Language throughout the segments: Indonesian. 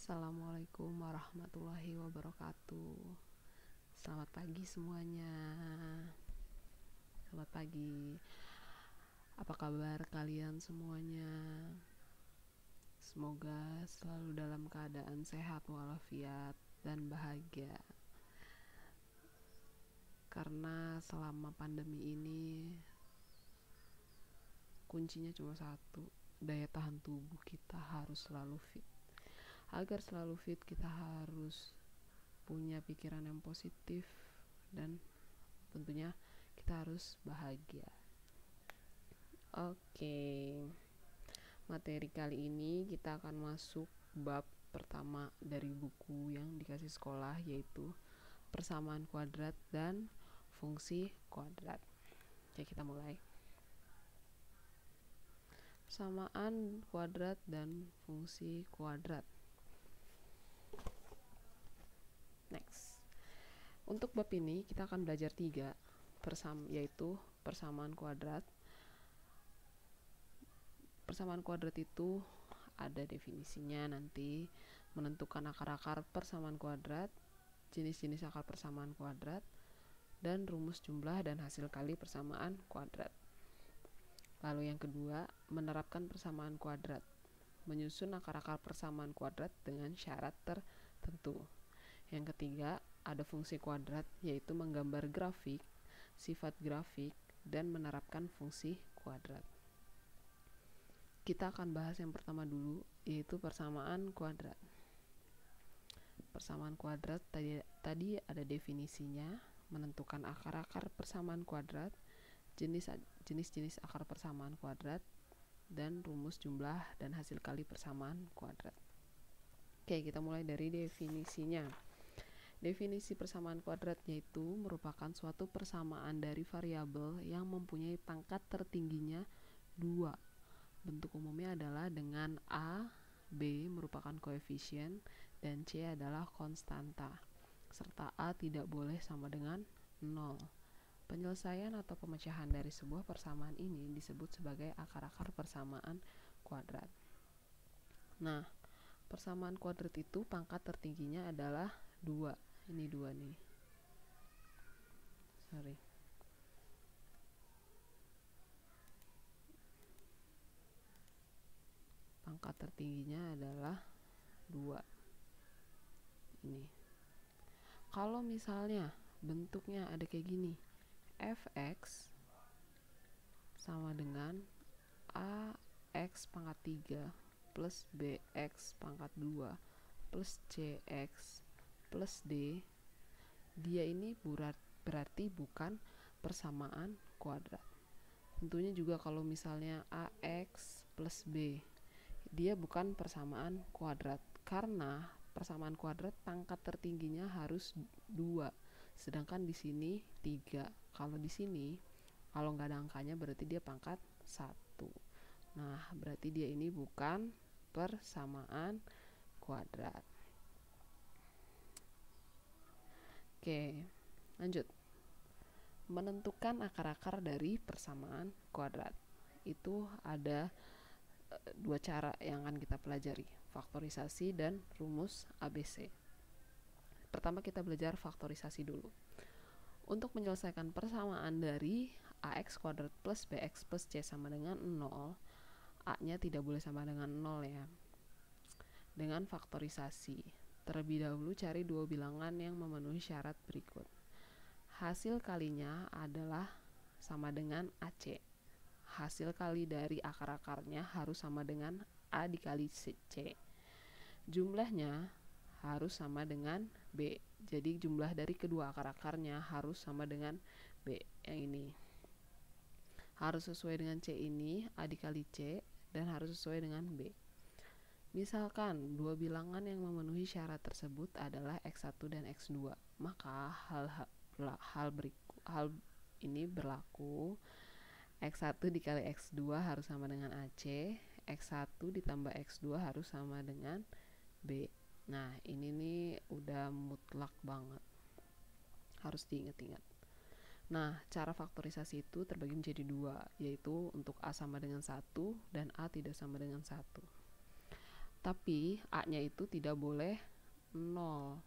Assalamualaikum warahmatullahi wabarakatuh. Selamat pagi semuanya. Selamat pagi. Apa kabar kalian semuanya? Semoga selalu dalam keadaan sehat walafiat dan bahagia. Karena selama pandemi ini kuncinya cuma satu, daya tahan tubuh kita harus selalu fit. Agar selalu fit, kita harus punya pikiran yang positif dan tentunya kita harus bahagia. Oke, materi kali ini kita akan masuk bab pertama dari buku yang dikasih sekolah, yaitu persamaan kuadrat dan fungsi kuadrat. Oke, kita mulai. Persamaan kuadrat dan fungsi kuadrat. Next. Untuk bab ini kita akan belajar 3, yaitu persamaan kuadrat. Persamaan kuadrat itu ada definisinya, nanti menentukan akar-akar persamaan kuadrat, jenis-jenis akar persamaan kuadrat, dan rumus jumlah dan hasil kali persamaan kuadrat. Lalu yang kedua, menerapkan persamaan kuadrat, menyusun akar-akar persamaan kuadrat dengan syarat tertentu. Yang ketiga, ada fungsi kuadrat, yaitu menggambar grafik, sifat grafik, dan menerapkan fungsi kuadrat. Kita akan bahas yang pertama dulu, yaitu persamaan kuadrat. Persamaan kuadrat tadi ada definisinya, menentukan akar-akar persamaan kuadrat, jenis-jenis akar persamaan kuadrat, dan rumus jumlah dan hasil kali persamaan kuadrat. Oke, kita mulai dari definisinya. Definisi persamaan kuadrat yaitu merupakan suatu persamaan dari variabel yang mempunyai pangkat tertingginya 2. Bentuk umumnya adalah dengan A, B merupakan koefisien, dan C adalah konstanta, serta A tidak boleh sama dengan 0. Penyelesaian atau pemecahan dari sebuah persamaan ini disebut sebagai akar-akar persamaan kuadrat. Nah, persamaan kuadrat itu pangkat tertingginya adalah 2. Ini 2 nih. Pangkat tertingginya adalah 2. Ini. Kalau misalnya bentuknya ada kayak gini, fx sama dengan ax pangkat 3 plus bx pangkat 2 plus cx plus d, dia ini berarti bukan persamaan kuadrat. Tentunya juga kalau misalnya ax plus b, dia bukan persamaan kuadrat, karena persamaan kuadrat pangkat tertingginya harus 2, sedangkan di sini 3. Kalau di sini, kalau nggak ada angkanya berarti dia pangkat 1. Nah, berarti dia ini bukan persamaan kuadrat. Oke, lanjut. Menentukan akar-akar dari persamaan kuadrat. Itu ada 2 cara yang akan kita pelajari, faktorisasi dan rumus ABC. Pertama kita belajar faktorisasi dulu. Untuk menyelesaikan persamaan dari ax kuadrat plus bx plus c sama dengan 0, a-nya tidak boleh sama dengan 0 ya. Dengan faktorisasi, terlebih dahulu cari 2 bilangan yang memenuhi syarat berikut. Hasil kalinya adalah sama dengan AC. Hasil kali dari akar-akarnya harus sama dengan A dikali C. Jumlahnya harus sama dengan B. Jadi jumlah dari kedua akar-akarnya harus sama dengan B. Yang ini harus sesuai dengan C ini, A dikali C, dan harus sesuai dengan B. Misalkan 2 bilangan yang memenuhi syarat tersebut adalah X1 dan X2, maka hal ini berlaku. X1 dikali X2 harus sama dengan AC, X1 ditambah X2 harus sama dengan B. Nah, ini nih udah mutlak banget, harus diingat-ingat. Nah, cara faktorisasi itu terbagi menjadi 2, yaitu untuk A sama dengan 1 dan A tidak sama dengan 1. Tapi A-nya itu tidak boleh 0.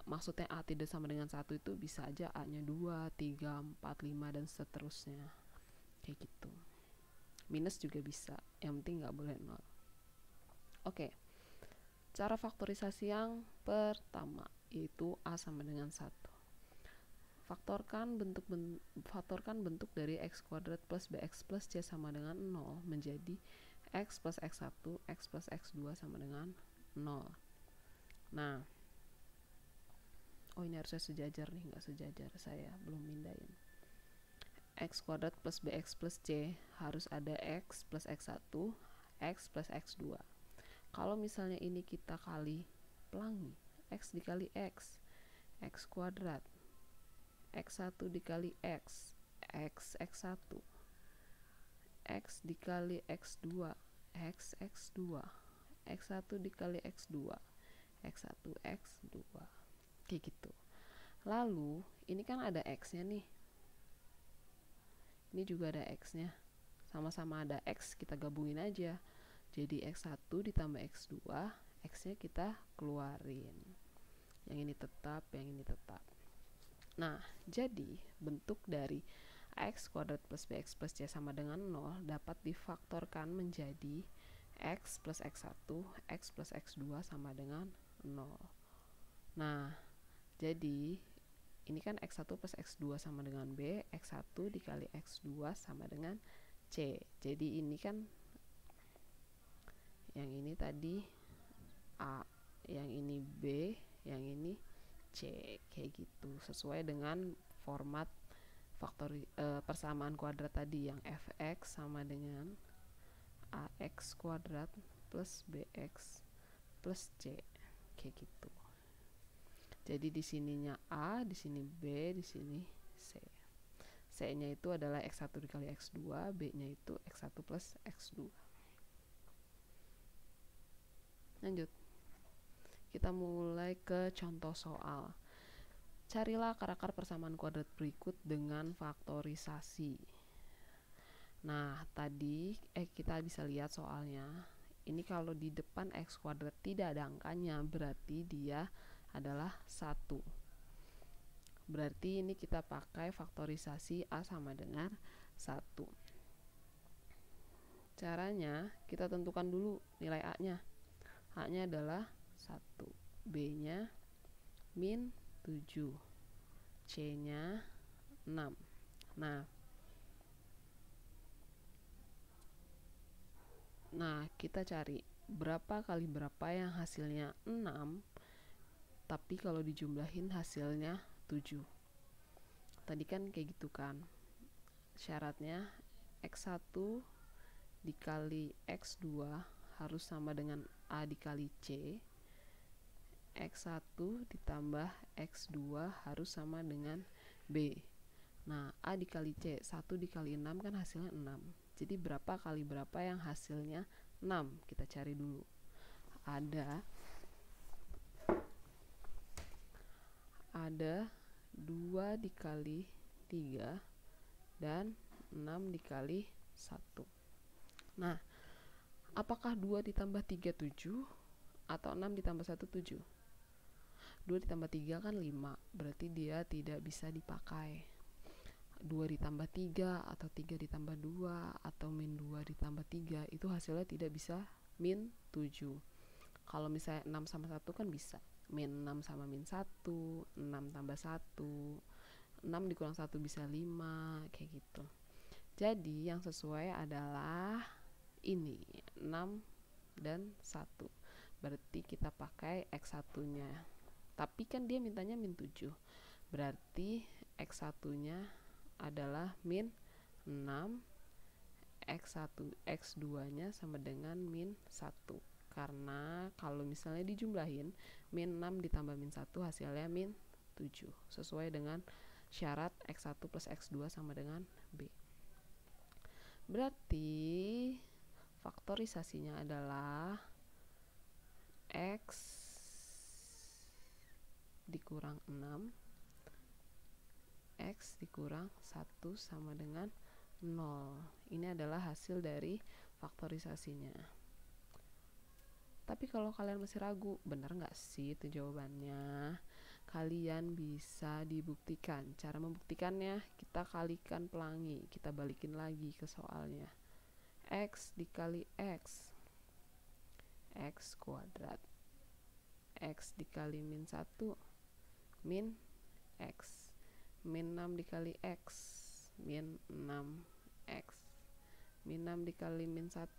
Maksudnya A tidak sama dengan 1 itu bisa aja A-nya 2, 3, 4, 5 dan seterusnya. Kayak gitu. Minus juga bisa, yang penting nggak boleh 0. Oke. Cara faktorisasi yang pertama yaitu A sama dengan 1. Faktorkan bentuk dari x kuadrat plus bx plus c sama dengan 0 menjadi x plus x1, x plus x2 sama dengan 0. Nah, oh ini harusnya sejajar nih, nggak sejajar, saya belum mindahin. X kuadrat plus bx plus c harus ada x plus x1, x plus x2. Kalau misalnya ini kita kali pelangi, x dikali x kuadrat, x1 dikali x x1, x dikali x2, x2, x1 dikali x2, x1, x2, kayak gitu. Lalu ini kan ada x nya nih, ini juga ada x nya, sama-sama ada x, kita gabungin aja jadi x1 ditambah x2, x nya kita keluarin, yang ini tetap, yang ini tetap. Nah, jadi bentuk dari x kuadrat plus bx plus c sama dengan 0 dapat difaktorkan menjadi x plus x1, x plus x2 sama dengan 0. Nah, jadi ini kan x1 plus x2 sama dengan b, x1 dikali x2 sama dengan c. Jadi ini kan yang ini tadi A, yang ini B, yang ini C, kayak gitu, sesuai dengan format persamaan kuadrat tadi yang fx sama dengan ax kuadrat plus bx plus c, kayak gitu. Jadi di sininya A, di sini B, di sini C. C-nya itu adalah x1 dikali x2, B-nya itu x1 plus x2. Lanjut, kita mulai ke contoh soal. Carilah akar-akar persamaan kuadrat berikut dengan faktorisasi. Nah, tadi kita bisa lihat soalnya. Ini kalau di depan x kuadrat tidak ada angkanya, berarti dia adalah 1. Berarti ini kita pakai faktorisasi A sama dengan 1. Caranya, kita tentukan dulu nilai A-nya. A-nya adalah 1, B-nya min 7, C-nya 6. Nah, kita cari berapa kali berapa yang hasilnya 6, tapi kalau dijumlahin hasilnya 7. Tadi kan kayak gitu kan. Syaratnya x1 dikali x2 harus sama dengan A dikali C, x1 ditambah x2 harus sama dengan B. Nah, A dikali C, 1 dikali 6 kan hasilnya 6. Jadi berapa kali berapa yang hasilnya 6? Kita cari dulu. Ada 2 dikali 3 dan 6 dikali 1. Nah, apakah 2 ditambah 3 7 atau 6 ditambah 1 7? 2 ditambah 3 kan 5, berarti dia tidak bisa dipakai. 2 ditambah 3 atau 3 ditambah 2 atau min 2 ditambah 3 itu hasilnya tidak bisa min 7. Kalau misalnya 6 sama 1 kan bisa min 6 sama min 1, 6 tambah 1, 6 dikurang 1 bisa 5, kayak gitu. Jadi yang sesuai adalah ini 6 dan 1, berarti kita pakai x1 nya, tapi kan dia mintanya min 7, berarti x1 nya adalah min 6, x1 x2 nya sama dengan min 1, karena kalau misalnya dijumlahin min 6 ditambah min 1 hasilnya min 7, sesuai dengan syarat x1 plus x2 sama dengan B. Berarti faktorisasinya adalah x dikurang 6, x dikurang 1 sama dengan 0. Ini adalah hasil dari faktorisasinya. Tapi kalau kalian masih ragu, bener nggak sih itu jawabannya? Kalian bisa dibuktikan. Cara membuktikannya, kita kalikan pelangi, kita balikin lagi ke soalnya. X dikali X kuadrat. X dikali min 1 min X. Min 6 dikali X min 6X. Min 6 dikali min 1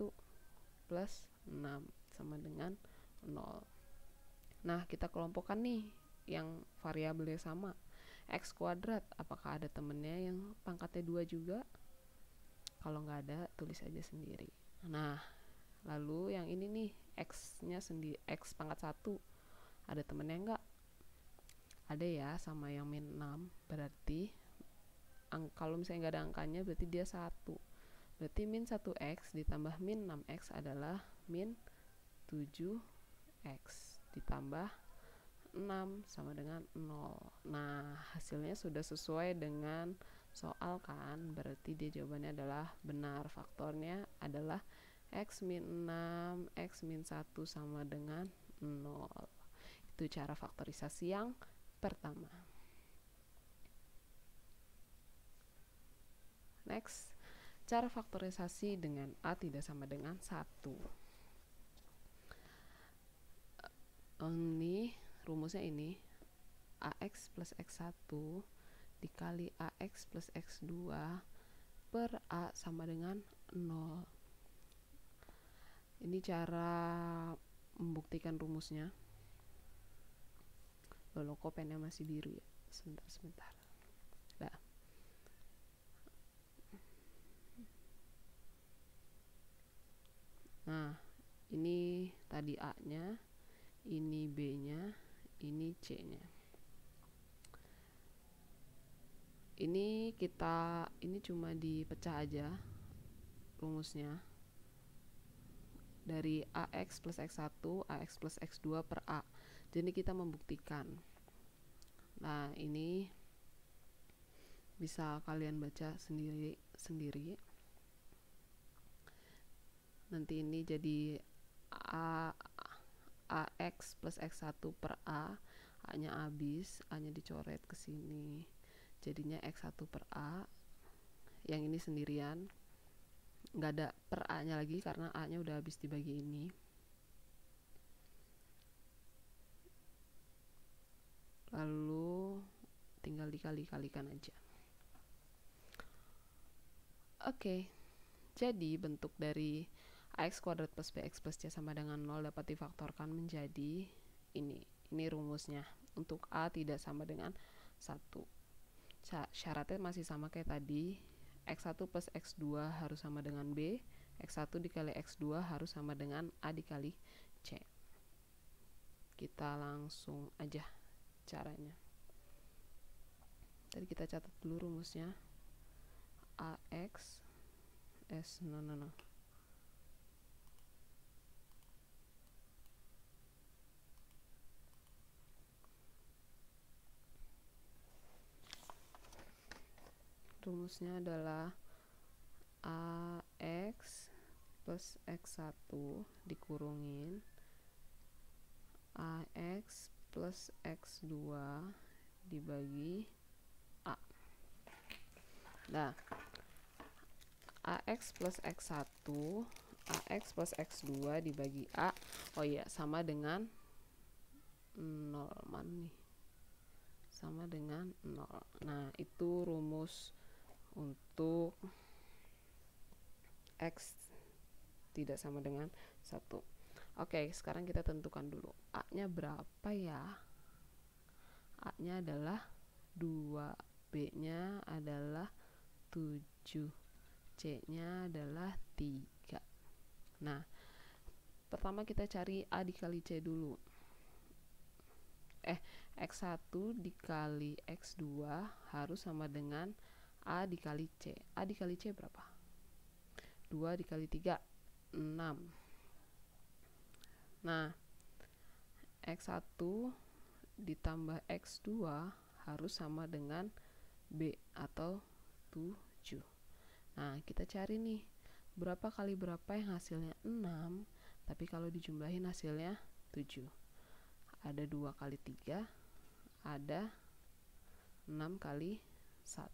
plus 6 sama dengan 0. Nah, kita kelompokkan nih yang variabelnya sama. X kuadrat, apakah ada temennya yang pangkatnya 2 juga? Kalau nggak ada, tulis aja sendiri. Nah, lalu yang ini nih, X-nya sendiri, X pangkat 1. Ada temennya nggak? Ada ya, sama yang min 6. Berarti, kalau misalnya nggak ada angkanya, berarti dia 1. Berarti min 1X ditambah min 6X adalah min 7X ditambah 6 sama dengan 0. Nah, hasilnya sudah sesuai dengan soal kan? Berarti dia jawabannya adalah benar. Faktornya adalah X min 6, X min 1 sama dengan 0. Itu cara faktorisasi yang pertama. Next, cara faktorisasi dengan A tidak sama dengan 1. Ini rumusnya ini, AX plus X1 dikali AX plus X2 per A sama dengan 0. Ini cara membuktikan rumusnya. Loh, kok pennya masih biru ya? Sebentar. Nah. Nah, ini tadi A-nya, ini B-nya, ini C-nya. Ini cuma dipecah aja rumusnya. Dari AX plus X1, AX plus X2 per A. Jadi kita membuktikan. Nah, ini bisa kalian baca sendiri. Nanti ini jadi AX plus X1 per A. A-nya habis, A-nya dicoret ke sini. Jadinya X1 per A. Yang ini sendirian. Nggak ada per A-nya lagi karena A-nya udah habis dibagi ini. Lalu tinggal dikali-kalikan aja. Oke. Jadi bentuk dari AX kuadrat plus BX plus C sama dengan 0 dapat difaktorkan menjadi ini. Ini rumusnya. Untuk A tidak sama dengan 1. Syaratnya masih sama kayak tadi. X1 plus X2 harus sama dengan B. X1 dikali X2 harus sama dengan A dikali C. Kita langsung aja caranya. Tadi kita catat dulu rumusnya. AX rumusnya adalah AX plus X1 dikurungin AX plus X2 dibagi A. Nah, AX plus X1 AX plus X2 dibagi A, oh iya, sama dengan 0. Mana nih? Sama dengan 0. Nah, itu rumus untuk X tidak sama dengan 1. Oke, sekarang kita tentukan dulu A-nya berapa ya? A-nya adalah 2, B-nya adalah 7, C-nya adalah 3. Nah, pertama kita cari A dikali C dulu. X1 dikali X2 harus sama dengan A dikali C. A dikali C berapa? 2 dikali 3, 6. Nah, X1 ditambah X2 harus sama dengan B atau 7. Nah, kita cari nih, berapa kali berapa yang hasilnya 6 Tapi kalau dijumlahin hasilnya 7. Ada 2 kali 3, ada 6 kali 1.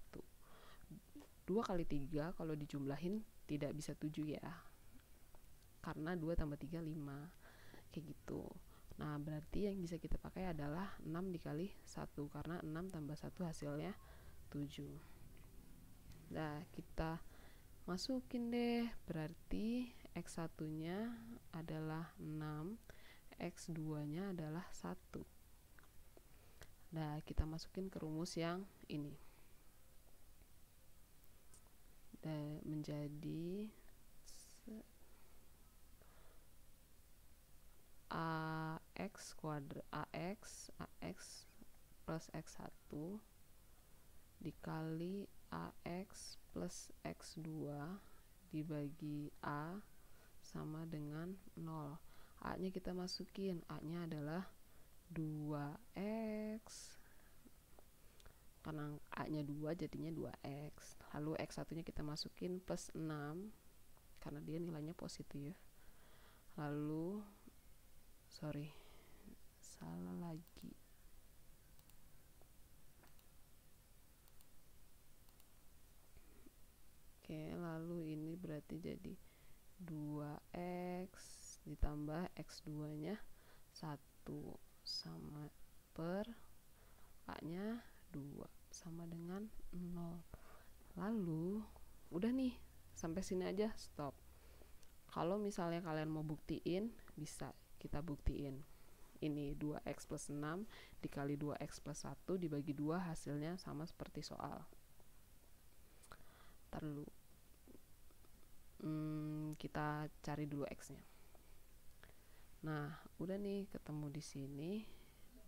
2 kali 3 kalau dijumlahin tidak bisa 7 ya, karena 2 tambah 3 5, kayak gitu. Nah berarti yang bisa kita pakai adalah 6 dikali 1, karena 6 tambah 1 hasilnya 7. Nah kita masukin deh, berarti X1 nya adalah 6, X2 nya adalah 1. Nah kita masukin ke rumus yang ini, dan menjadi AX plus X1 dikali AX plus X2 dibagi A sama dengan 0. A nya kita masukin, A nya adalah 2X, karena A nya 2 jadinya 2X. Lalu X1 nya kita masukin plus 6 karena dia nilainya positif. Lalu salah lagi. Oke, lalu ini berarti jadi 2X ditambah X2 nya 1 sama per A nya 2 sama dengan 0. Lalu udah nih, sampai sini aja stop. Kalau misalnya kalian mau buktiin, bisa kita buktiin. Ini 2X plus 6 dikali 2X plus 1 dibagi 2 hasilnya sama seperti soal. Ntar dulu, kita cari dulu X nya. Nah udah nih ketemu di sini,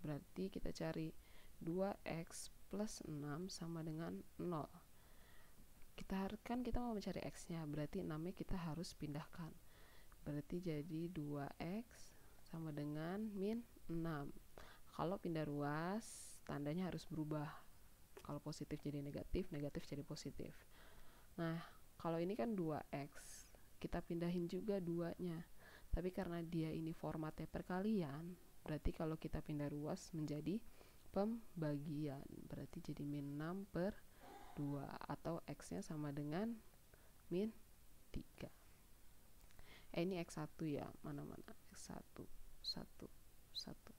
berarti kita cari 2X plus 6 sama dengan 0. Kita mau mencari X nya, berarti 6 nya kita harus pindahkan. Berarti jadi 2X sama dengan min 6. Kalau pindah ruas, tandanya harus berubah. Kalau positif jadi negatif, negatif jadi positif. Nah, kalau ini kan 2X, kita pindahin juga 2-nya. Tapi karena dia ini formatnya perkalian, berarti kalau kita pindah ruas menjadi pembagian. Berarti jadi min 6 per 2, atau X-nya sama dengan min 3. Ini X1 ya, mana-mana X1, 1, 1.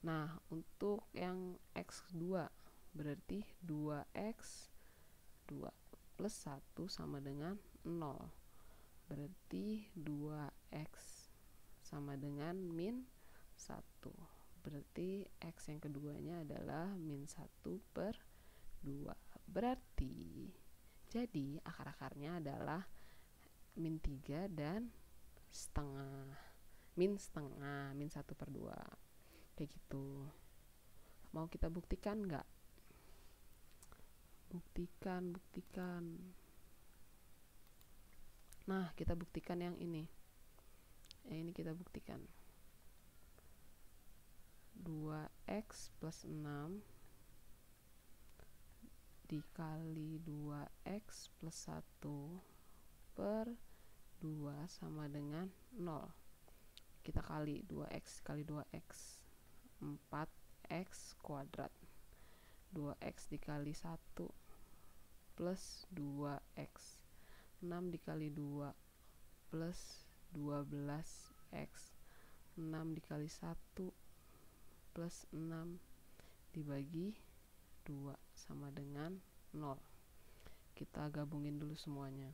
Nah, untuk yang X2 berarti 2X 2 plus 1 sama dengan 0. Berarti 2X sama dengan min 1. Berarti X yang keduanya adalah min 1 per 2. Berarti jadi akar-akarnya adalah min 3 dan setengah, min 1 per 2, kayak gitu. Mau kita buktikan nggak? Buktikan. Nah kita buktikan yang ini. Ini kita buktikan 2X plus 6 dikali 2X plus 1 per 2 sama dengan 0. Kita kali 2X kali 2X, 4X kuadrat. 2X dikali 1 plus 2X, 6 dikali 2 plus 12X, 6 dikali 1 plus 6 dibagi 2 sama dengan 0. Kita gabungin dulu semuanya.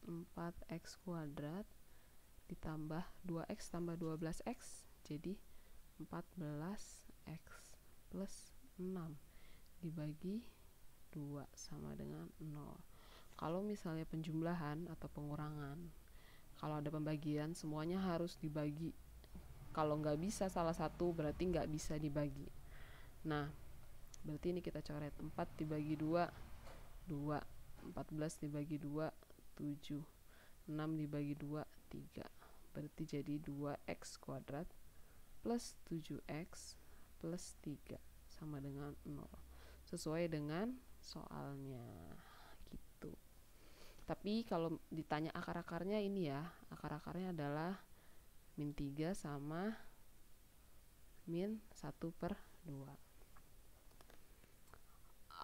4X kuadrat ditambah 2X tambah 12X jadi 14X plus 6 dibagi 2 sama dengan 0. Kalau misalnya penjumlahan atau pengurangan, kalau ada pembagian semuanya harus dibagi. Kalau nggak bisa salah satu berarti nggak bisa dibagi. Nah berarti ini kita coret 4 dibagi 2 2, 14 dibagi 2 7, 6 dibagi 2 3. Berarti jadi 2X kuadrat plus 7X plus 3 sama dengan 0, sesuai dengan soalnya gitu. Tapi kalau ditanya akar-akarnya ini ya, akar-akarnya adalah min 3 sama min 1/2.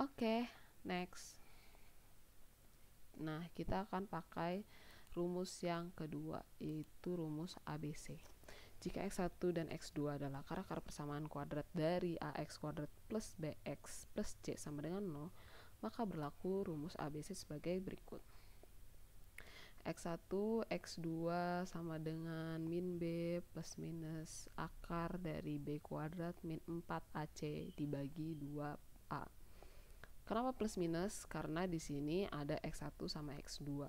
Oke, next. Nah, kita akan pakai rumus yang kedua, yaitu rumus ABC. Jika X1 dan X2 adalah akar-akar persamaan kuadrat dari AX kuadrat plus BX plus C sama dengan 0, maka berlaku rumus ABC sebagai berikut. X1, X2 sama dengan min B plus minus akar dari B kuadrat min 4AC dibagi 2A. Kenapa plus minus? Karena di sini ada X1 sama X2.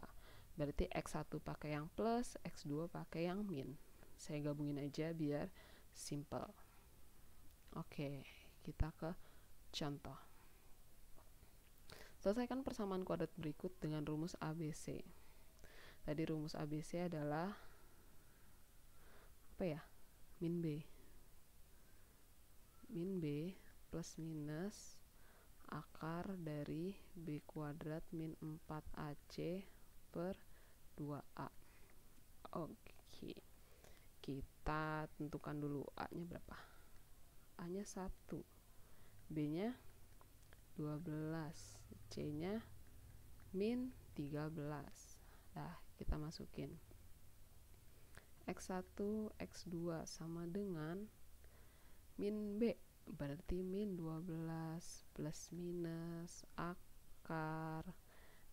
Berarti X1 pakai yang plus, X2 pakai yang min. Saya gabungin aja biar simple. Oke, kita ke contoh. Selesaikan persamaan kuadrat berikut dengan rumus ABC. Tadi rumus ABC adalah apa ya? Min B. Min B plus minus akar dari B kuadrat min 4AC per 2A. Oke, kita tentukan dulu A nya berapa. A nya 1, B nya 12, C nya min 13. Nah, kita masukin X1, X2 sama dengan min B, berarti min 12 plus minus akar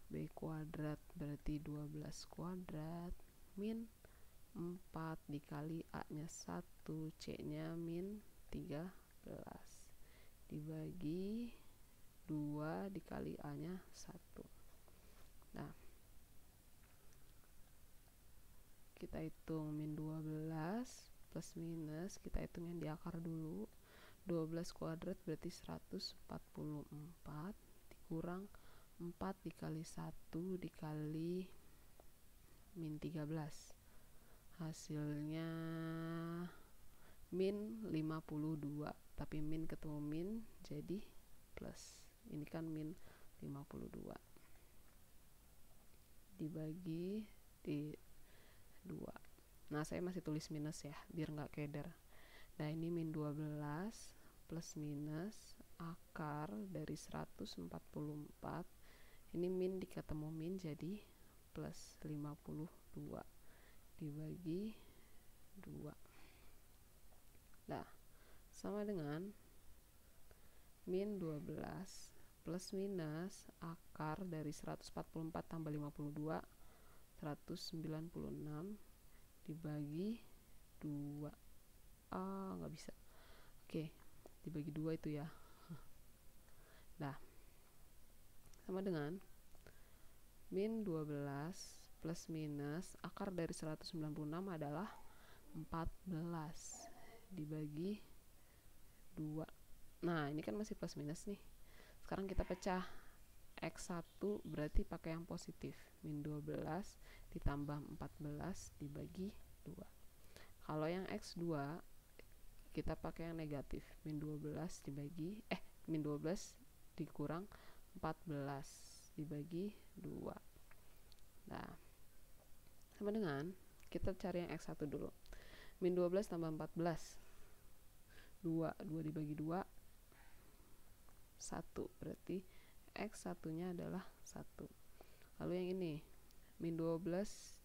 B kuadrat berarti 12 kuadrat min 4 dikali A nya 1, C nya min 13 dibagi 2 dikali A nya 1. Nah, kita hitung min 12 plus minus, kita hitung yang di akar dulu. 12 kuadrat berarti 144 dikurang 4 dikali 1 dikali min 13, hasilnya min 52, tapi min ketemu min jadi plus. Ini kan min 52 dibagi di 2. Nah, saya masih tulis minus ya biar nggak keder. Nah, ini min 12 plus minus akar dari 144, ini min diketemu min jadi plus 52 dibagi 2. Nah, sama dengan min 12 plus minus akar dari 144 tambah 52 196 dibagi 2. Nggak bisa. Oke, dibagi 2 itu ya. Nah, sama dengan min 12 plus minus akar dari 196 adalah 14 dibagi 2. Nah, ini kan masih plus minus nih. Sekarang kita pecah. X1 berarti pakai yang positif, min 12 ditambah 14 dibagi 2. Kalau yang X2 kita pakai yang negatif, min 12 dibagi min 12 dikurang 14 dibagi 2. Nah, sama dengan kita cari yang X1 dulu. Min 12 tambah 14 2 dibagi 2 1, berarti X1 nya adalah 1. Lalu yang ini min 12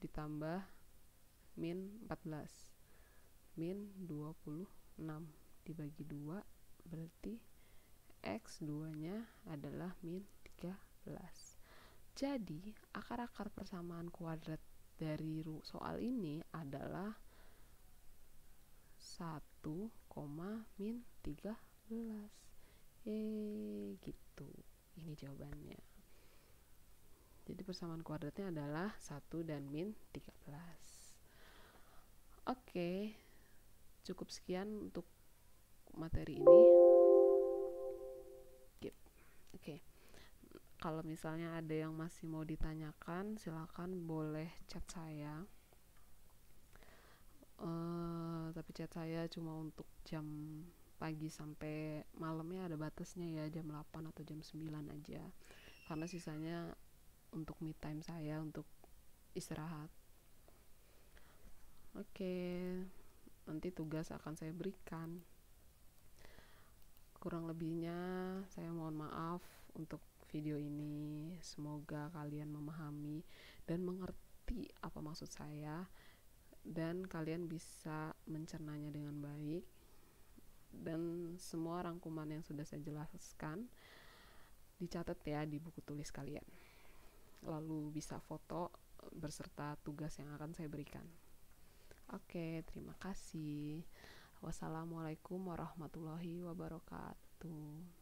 ditambah min 14 min 26 dibagi 2, berarti X2 nya adalah min 13. Jadi akar-akar persamaan kuadrat dari soal ini adalah 1, min 13. Gitu. Ini jawabannya. Jadi persamaan kuadratnya adalah 1 dan min 13. Oke, cukup sekian untuk materi ini. Oke, kalau misalnya ada yang masih mau ditanyakan, silakan boleh chat saya. Tapi chat saya cuma untuk jam pagi sampai malamnya, ada batasnya ya, jam 8 atau jam 9 aja. Karena sisanya untuk me time saya, untuk istirahat. Oke, nanti tugas akan saya berikan. Kurang lebihnya saya mohon maaf untuk video ini. Semoga kalian memahami dan mengerti apa maksud saya, dan kalian bisa mencernanya dengan baik. Dan semua rangkuman yang sudah saya jelaskan dicatat ya di buku tulis kalian. Lalu bisa foto berserta tugas yang akan saya berikan. Oke, terima kasih. Wassalamualaikum warahmatullahi wabarakatuh.